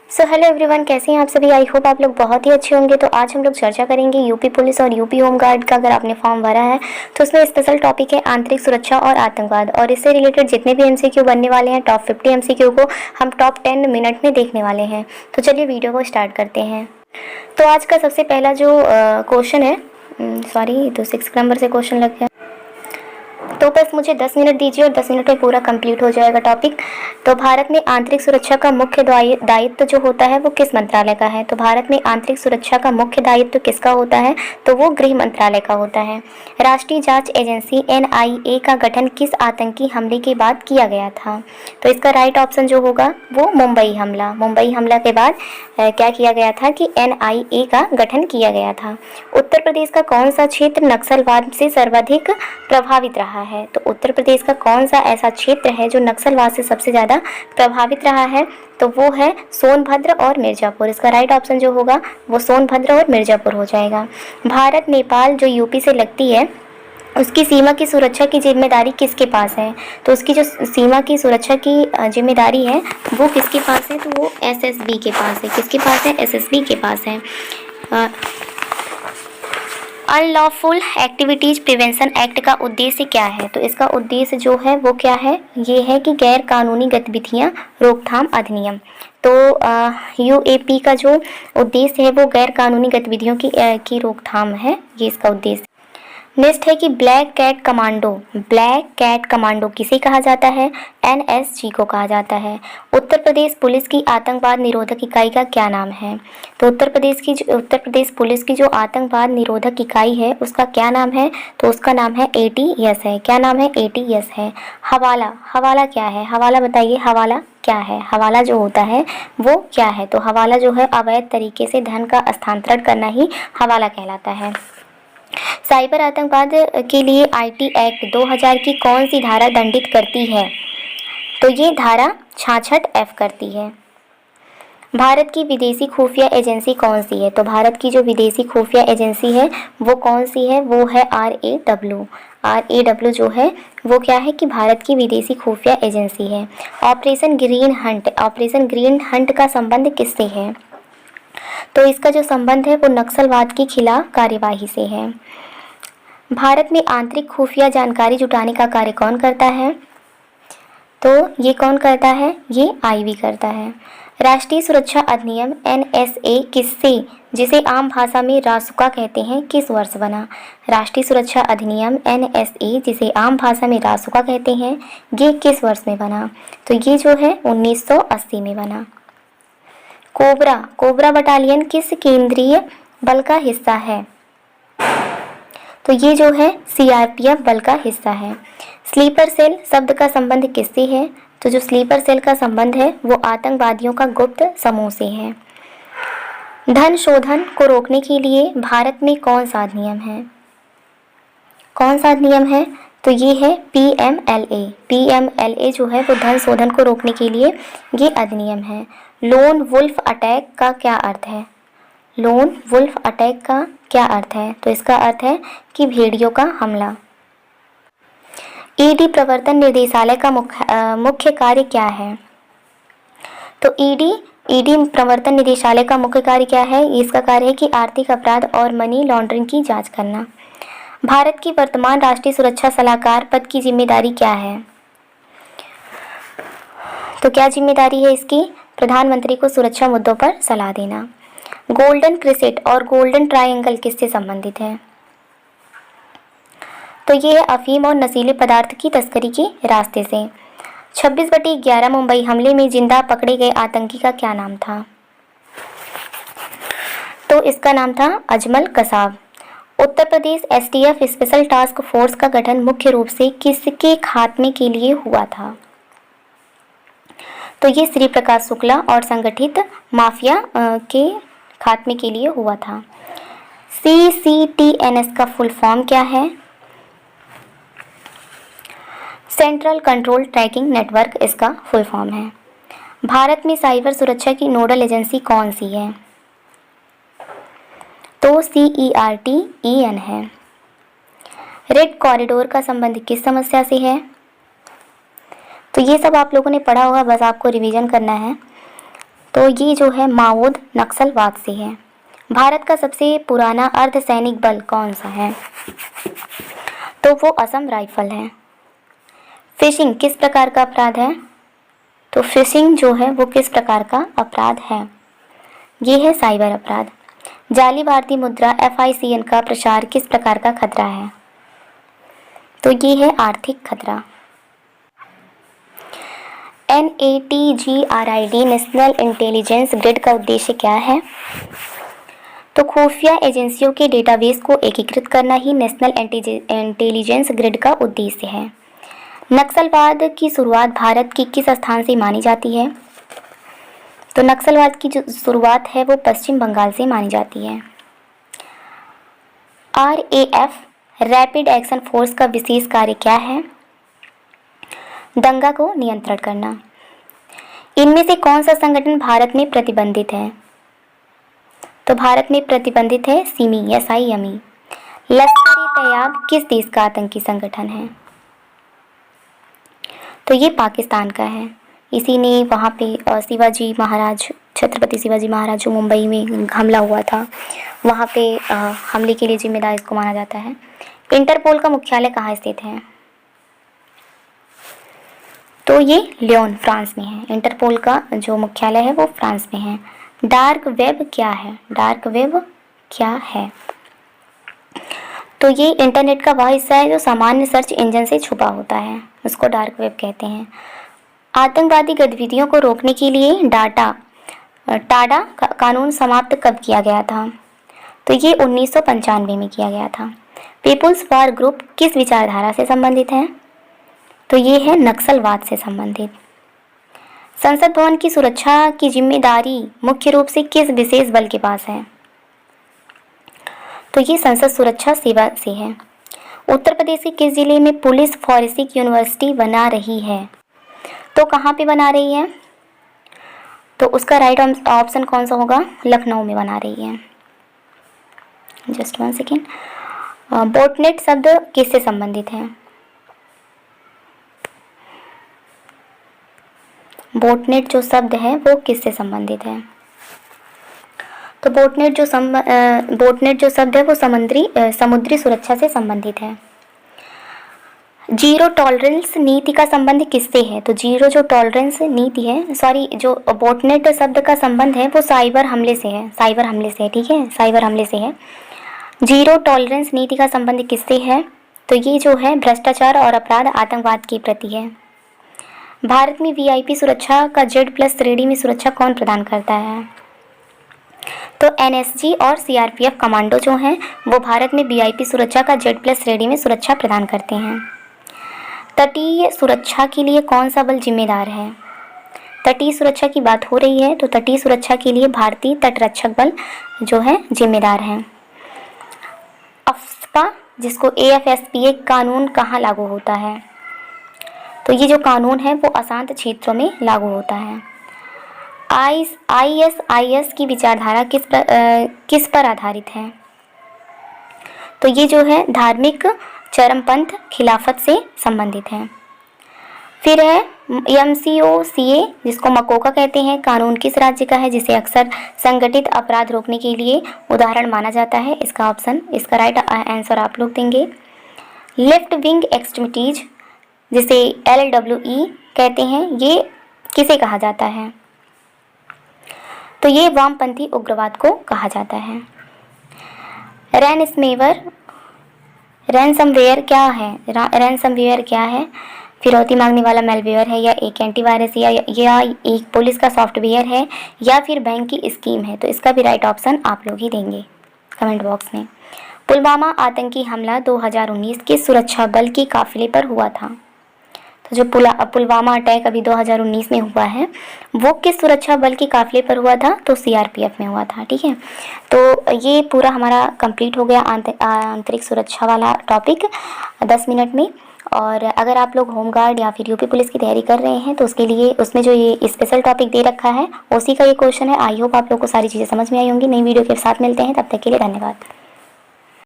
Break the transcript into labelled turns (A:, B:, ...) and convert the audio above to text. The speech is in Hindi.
A: सो हेलो एवरीवन, कैसे हैं आप सभी। आई होप आप लोग बहुत ही अच्छे होंगे। तो आज हम लोग चर्चा करेंगे यूपी पुलिस और यूपी होमगार्ड का। अगर आपने फॉर्म भरा है तो उसमें स्पेशल टॉपिक है आंतरिक सुरक्षा और आतंकवाद, और इससे रिलेटेड जितने भी एमसीक्यू बनने वाले हैं टॉप 50 एमसीक्यू को हम टॉप 10 मिनट में देखने वाले हैं। तो चलिए वीडियो को स्टार्ट करते हैं। तो आज का सबसे पहला जो क्वेश्चन है, सॉरी तो 6 नंबर से क्वेश्चन लग गया, तो बस मुझे 10 मिनट दीजिए और 10 मिनट में पूरा कंप्लीट हो जाएगा टॉपिक। तो भारत में आंतरिक सुरक्षा का मुख्य दायित्व जो होता है वो किस मंत्रालय का है। तो भारत में आंतरिक सुरक्षा का मुख्य दायित्व किसका होता है, तो वो गृह मंत्रालय का होता है। राष्ट्रीय जांच एजेंसी NIA का गठन किस आतंकी हमले के बाद किया गया था। तो इसका राइट ऑप्शन जो होगा वो मुंबई हमला के बाद क्या किया गया था कि NIA का गठन किया गया था। उत्तर प्रदेश का कौन सा क्षेत्र नक्सलवाद से सर्वाधिक प्रभावित रहा है। तो उत्तर प्रदेश का कौन सा ऐसा क्षेत्र है जो नक्सलवाद से सबसे ज़्यादा प्रभावित रहा है, तो वो है सोनभद्र और मिर्ज़ापुर। इसका राइट ऑप्शन जो होगा वो सोनभद्र और मिर्ज़ापुर हो जाएगा। भारत नेपाल जो यूपी से लगती है उसकी सीमा की सुरक्षा की जिम्मेदारी किसके पास है। तो उसकी जो सीमा की सुरक्षा की जिम्मेदारी है वो किसके पास है, तो वो SSB के पास है। किसके पास है, SSB के पास है। अनलॉफुल एक्टिविटीज प्रिवेंशन एक्ट का उद्देश्य क्या है। तो इसका उद्देश्य जो है वो क्या है, ये है कि गैर कानूनी गतिविधियां रोकथाम अधिनियम। तो UAP का जो उद्देश्य है वो गैर कानूनी गतिविधियों की रोकथाम है, ये इसका उद्देश्य। नेक्स्ट है कि ब्लैक कैट कमांडो किसे कहा जाता है, NSG को कहा जाता है। उत्तर प्रदेश पुलिस की आतंकवाद निरोधक इकाई का क्या नाम है। तो उत्तर प्रदेश पुलिस की जो आतंकवाद निरोधक इकाई है उसका क्या नाम है, तो उसका नाम है ATS है। क्या नाम है, ATS है। हवाला क्या है, हवाला बताइए, हवाला क्या है। हवाला जो होता है वो क्या है, तो हवाला जो है अवैध तरीके से धन का हस्तांतरण करना ही हवाला कहलाता है। साइबर आतंकवाद के लिए IT एक्ट 2000 की कौन सी धारा दंडित करती है, तो ये धारा 66F करती है। भारत की विदेशी खुफिया एजेंसी कौन सी है। तो भारत की जो विदेशी खुफिया एजेंसी है वो कौन सी है, वो है RAW जो है वो क्या है कि भारत की विदेशी खुफिया एजेंसी है। ऑपरेशन ग्रीन हंट का संबंध किससे है। तो इसका जो संबंध है वो नक्सलवाद के खिलाफ कार्यवाही से है। भारत में आंतरिक खुफिया जानकारी जुटाने का कार्य कौन करता है, तो ये कौन करता है, ये IV करता है। राष्ट्रीय सुरक्षा अधिनियम NSA जिसे आम भाषा में रासुका कहते हैं, किस वर्ष बना। राष्ट्रीय सुरक्षा अधिनियम NSA जिसे आम भाषा में रासुका कहते हैं, ये किस वर्ष में बना। तो ये जो है 1980 में बना। कोबरा बटालियन किस केंद्रीय बल का हिस्सा है, तो ये जो है CRPF बल का हिस्सा है। स्लीपर सेल शब्द का संबंध किससे है, तो जो स्लीपर सेल का संबंध है वो आतंकवादियों का गुप्त समूह से है। धन शोधन को रोकने के लिए भारत में कौन सा अधिनियम है, तो ये है PMLA जो है वो धन शोधन को रोकने के लिए ये अधिनियम है। लोन वुल्फ अटैक का क्या अर्थ है, तो इसका अर्थ है कि भेड़ियों का हमला। ED प्रवर्तन निदेशालय का मुख्य कार्य क्या है, तो ED प्रवर्तन निदेशालय का मुख्य कार्य क्या है, इसका कार्य है कि आर्थिक अपराध और मनी लॉन्ड्रिंग की जांच करना। भारत की वर्तमान राष्ट्रीय सुरक्षा सलाहकार पद की जिम्मेदारी क्या है, तो क्या जिम्मेदारी है इसकी, प्रधानमंत्री को सुरक्षा मुद्दों पर सलाह देना। गोल्डन क्रिसेट और गोल्डन ट्रायंगल किससे संबंधित है, तो ये है अफीम और नशीले पदार्थ की तस्करी के रास्ते से। 26/11 मुंबई हमले में जिंदा पकड़े गए आतंकी का क्या नाम था, तो इसका नाम था Ajmal Kasab. Uttar Pradesh STF special task force का गठन मुख्य रूप से किसके खात्मे के लिए हुआ था, तो ये श्री प्रकाश शुक्ला और संगठित माफिया के खात्मे के लिए हुआ था। CCTNS का फुल फॉर्म क्या है, सेंट्रल कंट्रोल ट्रैकिंग नेटवर्क इसका फुल फॉर्म है। भारत में साइबर सुरक्षा की नोडल एजेंसी कौन सी है, तो CERT-EN है। रेड कॉरिडोर का संबंध किस समस्या से है, तो ये सब आप लोगों ने पढ़ा होगा, बस आपको रिवीजन करना है। तो ये जो है माओवाद नक्सलवाद से है। भारत का सबसे पुराना अर्धसैनिक बल कौन सा है? तो वो असम राइफल है। फिशिंग किस प्रकार का अपराध है? तो फिशिंग जो है वो किस प्रकार का अपराध है? ये है साइबर अपराध। जाली भारतीय मुद्रा FICN का प्रसार किस प्रकार का खतरा है? तो ये है आर्थिक खतरा। NATGRID नेशनल इंटेलिजेंस ग्रिड का उद्देश्य क्या है? तो खुफिया एजेंसियों के डेटाबेस को एकीकृत करना ही नेशनल इंटेलिजेंस ग्रिड का उद्देश्य है। नक्सलवाद की शुरुआत भारत की किस स्थान से मानी जाती है? तो नक्सलवाद की जो शुरुआत है वो पश्चिम बंगाल से मानी जाती है। RAF रैपिड एक्शन फोर्स का विशेष कार्य क्या है? दंगा को नियंत्रण करना। इनमें से कौन सा संगठन भारत में प्रतिबंधित है? तो भारत में प्रतिबंधित है SIME। लश्कर-ए-तैयबा किस देश का आतंकी संगठन है? तो ये पाकिस्तान का है। इसी ने वहाँ पे शिवाजी महाराज, छत्रपति शिवाजी महाराज जो मुंबई में हमला हुआ था, वहाँ पे हमले के लिए जिम्मेदार इसको माना जाता है। इंटरपोल का मुख्यालय कहाँ स्थित है? तो ये लियोन फ्रांस में है। इंटरपोल का जो मुख्यालय है वो फ्रांस में है। डार्क वेब क्या है? डार्क वेब क्या है? तो ये इंटरनेट का वह हिस्सा है जो सामान्य सर्च इंजन से छुपा होता है, उसको डार्क वेब कहते हैं। आतंकवादी गतिविधियों को रोकने के लिए टाडा कानून समाप्त कब किया गया था? तो ये 1995 में किया गया था। पीपुल्स वॉर ग्रुप किस विचारधारा से संबंधित है? तो ये है नक्सलवाद से संबंधित। संसद भवन की सुरक्षा की जिम्मेदारी मुख्य रूप से किस विशेष बल के पास है? तो ये संसद सुरक्षा सेवा से है। उत्तर प्रदेश के किस जिले में पुलिस फॉरेंसिक यूनिवर्सिटी बना रही है? तो कहाँ पे बना रही है? तो उसका राइट ऑप्शन कौन सा होगा? लखनऊ में बना रही है। Just 1 second. बोटनेट शब्द किससे संबंधित है? बोटनेट जो शब्द है वो किससे संबंधित है? तो बोटनेट जो शब्द है वो समुद्री सुरक्षा से संबंधित है। जीरो टॉलरेंस नीति का संबंध किससे है? तो जो टॉलरेंस नीति है, जो बोटनेट शब्द का संबंध है वो साइबर हमले से है। ठीक है, साइबर हमले से है। जीरो टॉलरेंस नीति का संबंध किससे है? तो ये जो है भ्रष्टाचार और अपराध आतंकवाद के प्रति है। भारत में VIP सुरक्षा का Z+ श्रेणी में सुरक्षा कौन प्रदान करता है? तो NSG और CRPF कमांडो जो हैं वो भारत में VIP सुरक्षा का Z+ श्रेणी में सुरक्षा प्रदान करते हैं। तटीय सुरक्षा के लिए कौन सा बल जिम्मेदार है? तटीय सुरक्षा की बात हो रही है तो तटीय सुरक्षा के लिए भारतीय तटरक्षक बल जो है जिम्मेदार हैं। अफ्स्पा जिसको AFSPA कानून कहाँ लागू होता है? तो ये जो कानून है वो अशांत क्षेत्रों में लागू होता है। ISIS की विचारधारा किस पर आधारित है? तो ये जो है धार्मिक चरमपंथ खिलाफत से संबंधित है। फिर है MCOCA जिसको मकोका कहते हैं, कानून किस राज्य का है जिसे अक्सर संगठित अपराध रोकने के लिए उदाहरण माना जाता है? इसका राइट आंसर आप लोग देंगे। लेफ्ट विंग एक्सट्रीमिटीज जिसे LWE कहते हैं, ये किसे कहा जाता है? तो ये वामपंथी उग्रवाद को कहा जाता है। रैनसमवेयर क्या है? फिरौती मांगने वाला मेलवेयर है, या एक एंटीवायरस, या एक पुलिस का सॉफ्टवेयर है, या फिर बैंक की स्कीम है? तो इसका भी राइट ऑप्शन आप लोग ही देंगे कमेंट बॉक्स में। पुलवामा आतंकी हमला 2019 के सुरक्षा बल के काफिले पर हुआ था। तो जो पुलवामा अटैक अभी 2019 में हुआ है वो किस सुरक्षा बल के काफिले पर हुआ था? तो CRPF में हुआ था। ठीक है, तो ये पूरा हमारा कंप्लीट हो गया आंतरिक सुरक्षा वाला टॉपिक 10 मिनट में। और अगर आप लोग होमगार्ड या फिर UP पुलिस की तैयारी कर रहे हैं तो उसके लिए उसमें जो ये स्पेशल टॉपिक दे रखा है उसी का ये क्वेश्चन है। आई होप आप लोग को सारी चीज़ें समझ में आई होंगी। नई वीडियो के साथ मिलते हैं, तब तक के लिए धन्यवाद।